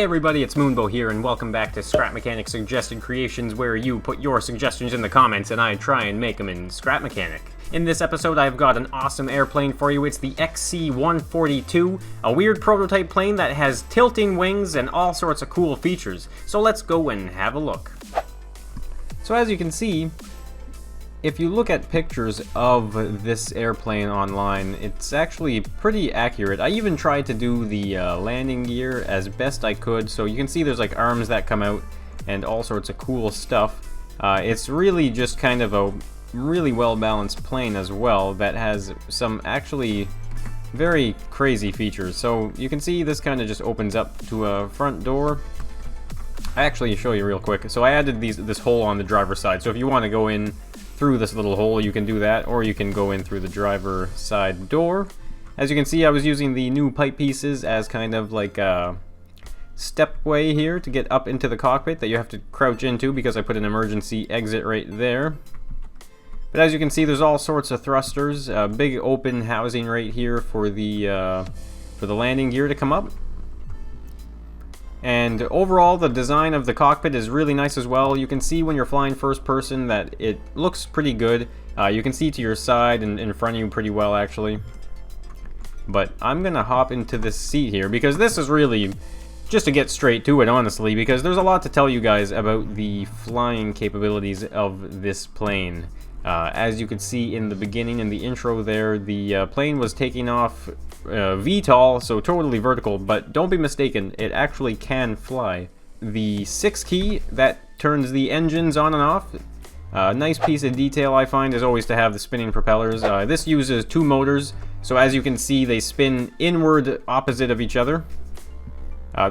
Hey everybody, it's Moonbo here, and welcome back to Scrap Mechanic Suggested Creations, where you put your suggestions in the comments and I try and make them in Scrap Mechanic. In this episode, I've got an awesome airplane for you. It's the XC-142, a weird prototype plane that has tilting wings and all sorts of cool features. So let's go and have a look. So as you can see, if you look at pictures of this airplane online, it's actually pretty accurate. I even tried to do the landing gear as best I could, so you can see there's like arms that come out and all sorts of cool stuff. It's really just kind of a really well balanced plane as well that has some actually very crazy features. So you can see this kind of just opens up to a front door. I actually show you real quick. So I added this hole on the driver's side, so if you want to go in through this little hole, you can do that, or you can go in through the driver side door. As you can see, I was using the new pipe pieces as kind of like a stepway here to get up into the cockpit that you have to crouch into, because I put an emergency exit right there. But as you can see, there's all sorts of thrusters, a big open housing right here for the landing gear to come up. And overall, the design of the cockpit is really nice as well. You can see when you're flying first person that it looks pretty good. You can see to your side and in front of you pretty well, actually. But I'm gonna hop into this seat here, because this is really just to get straight to it, honestly, because there's a lot to tell you guys about the flying capabilities of this plane. As you can see in the beginning, in the intro there, the plane was taking off VTOL, so totally vertical, but don't be mistaken, it actually can fly. The 6 key that turns the engines on and off. Nice piece of detail I find is always to have the spinning propellers. This uses 2 motors, so as you can see they spin inward opposite of each other.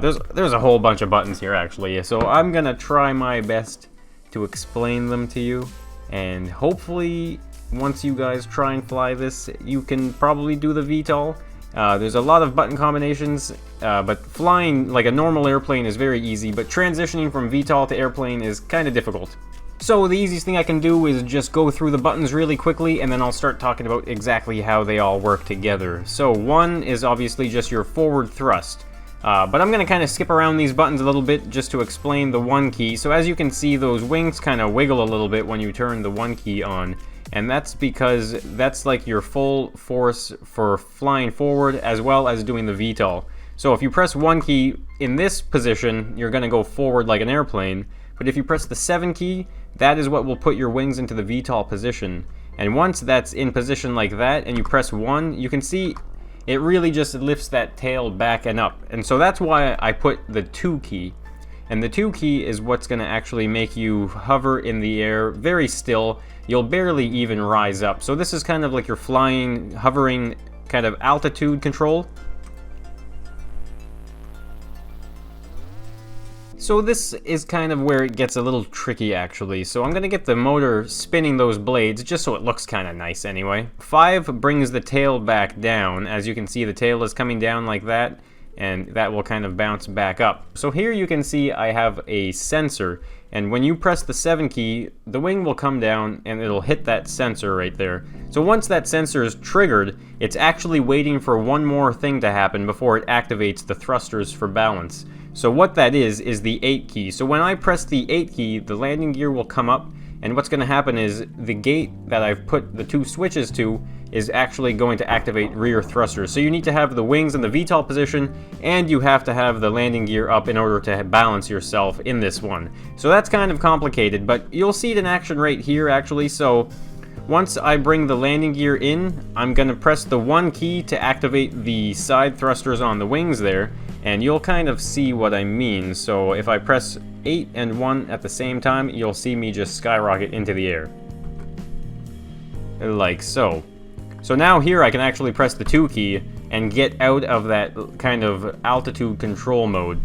There's a whole bunch of buttons here actually, so I'm gonna try my best to explain them to you, and hopefully once you guys try and fly this, you can probably do the VTOL. There's a lot of button combinations, but flying like a normal airplane is very easy, but transitioning from VTOL to airplane is kind of difficult. So the easiest thing I can do is just go through the buttons really quickly, and then I'll start talking about exactly how they all work together. So one is obviously just your forward thrust. But I'm going to kind of skip around these buttons a little bit just to explain the 1 key. So as you can see, those wings kind of wiggle a little bit when you turn the 1 key on. And that's because that's like your full force for flying forward as well as doing the VTOL. So if you press 1 key in this position, you're going to go forward like an airplane. But if you press the 7 key, that is what will put your wings into the VTOL position. And once that's in position like that and you press 1, you can see it really just lifts that tail back and up. And so that's why I put the 2 key. And the 2 key is what's going to actually make you hover in the air very still. You'll barely even rise up. So this is kind of like your flying, hovering kind of altitude control. So this is kind of where it gets a little tricky actually. So I'm going to get the motor spinning those blades just so it looks kind of nice anyway. 5 brings the tail back down. As you can see, the tail is coming down like that, and that will kind of bounce back up. So here you can see I have a sensor, and when you press the 7 key, the wing will come down and it'll hit that sensor right there. So once that sensor is triggered, it's actually waiting for one more thing to happen before it activates the thrusters for balance. So what that is the 8 key. So when I press the 8 key, the landing gear will come up, and what's going to happen is the gate that I've put the 2 switches to is actually going to activate rear thrusters. So you need to have the wings in the VTOL position, and you have to have the landing gear up in order to balance yourself in this one. So that's kind of complicated, but you'll see it in action right here actually. So once I bring the landing gear in, I'm going to press the 1 key to activate the side thrusters on the wings there, and you'll kind of see what I mean. So if I press 8 and 1 at the same time, you'll see me just skyrocket into the air. Like so. So now here I can actually press the 2 key and get out of that kind of altitude control mode.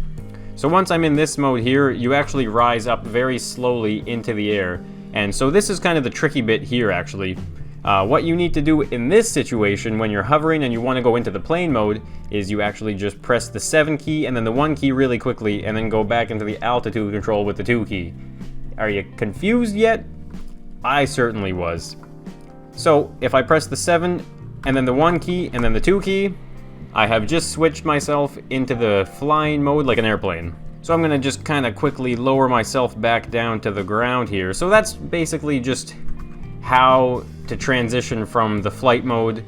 So once I'm in this mode here, you actually rise up very slowly into the air. And so this is kind of the tricky bit here actually. What you need to do in this situation when you're hovering and you want to go into the plane mode is you actually just press the 7 key and then the 1 key really quickly, and then go back into the altitude control with the 2 key. Are you confused yet? I certainly was. So if I press the 7 and then the 1 key and then the 2 key, I have just switched myself into the flying mode like an airplane. So I'm gonna just kind of quickly lower myself back down to the ground here. So that's basically just how to transition from the flight mode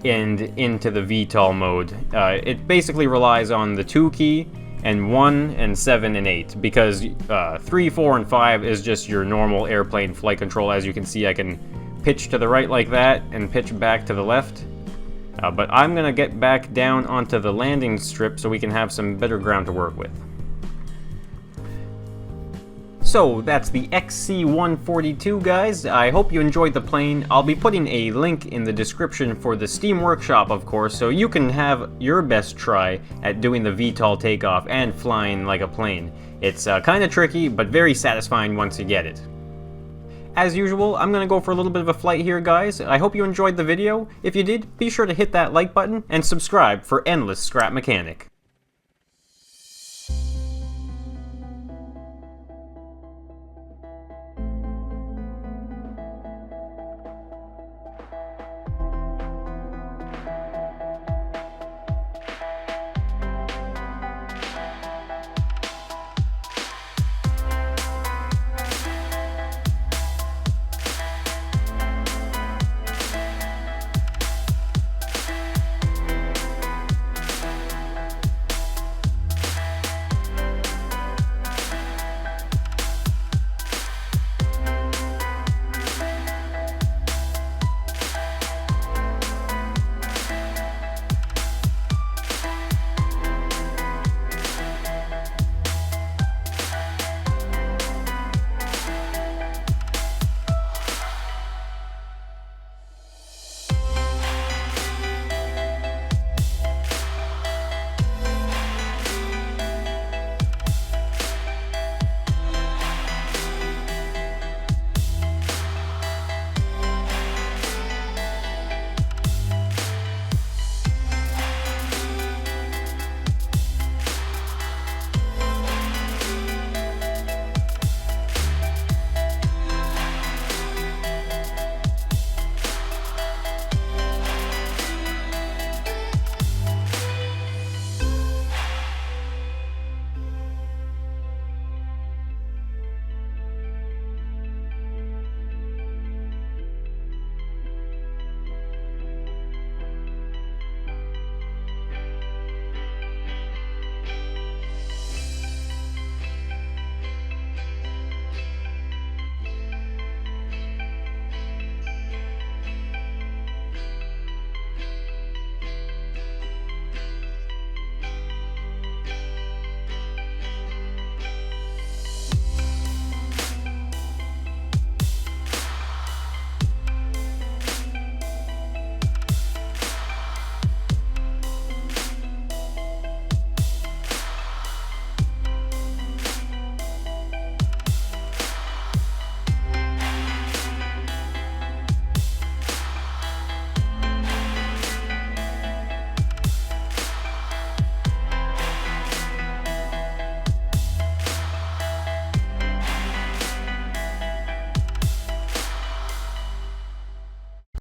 and into the VTOL mode. It basically relies on the 2 key and 1 and 7 and 8, because 3, 4, and 5 is just your normal airplane flight control. As you can see, I can pitch to the right like that and pitch back to the left. But I'm gonna get back down onto the landing strip so we can have some better ground to work with. So that's the XC-142, guys. I hope you enjoyed the plane. I'll be putting a link in the description for the Steam Workshop, of course, so you can have your best try at doing the VTOL takeoff and flying like a plane. It's kind of tricky, but very satisfying once you get it. As usual, I'm gonna go for a little bit of a flight here, guys. I hope you enjoyed the video. If you did, be sure to hit that like button and subscribe for endless scrap mechanic.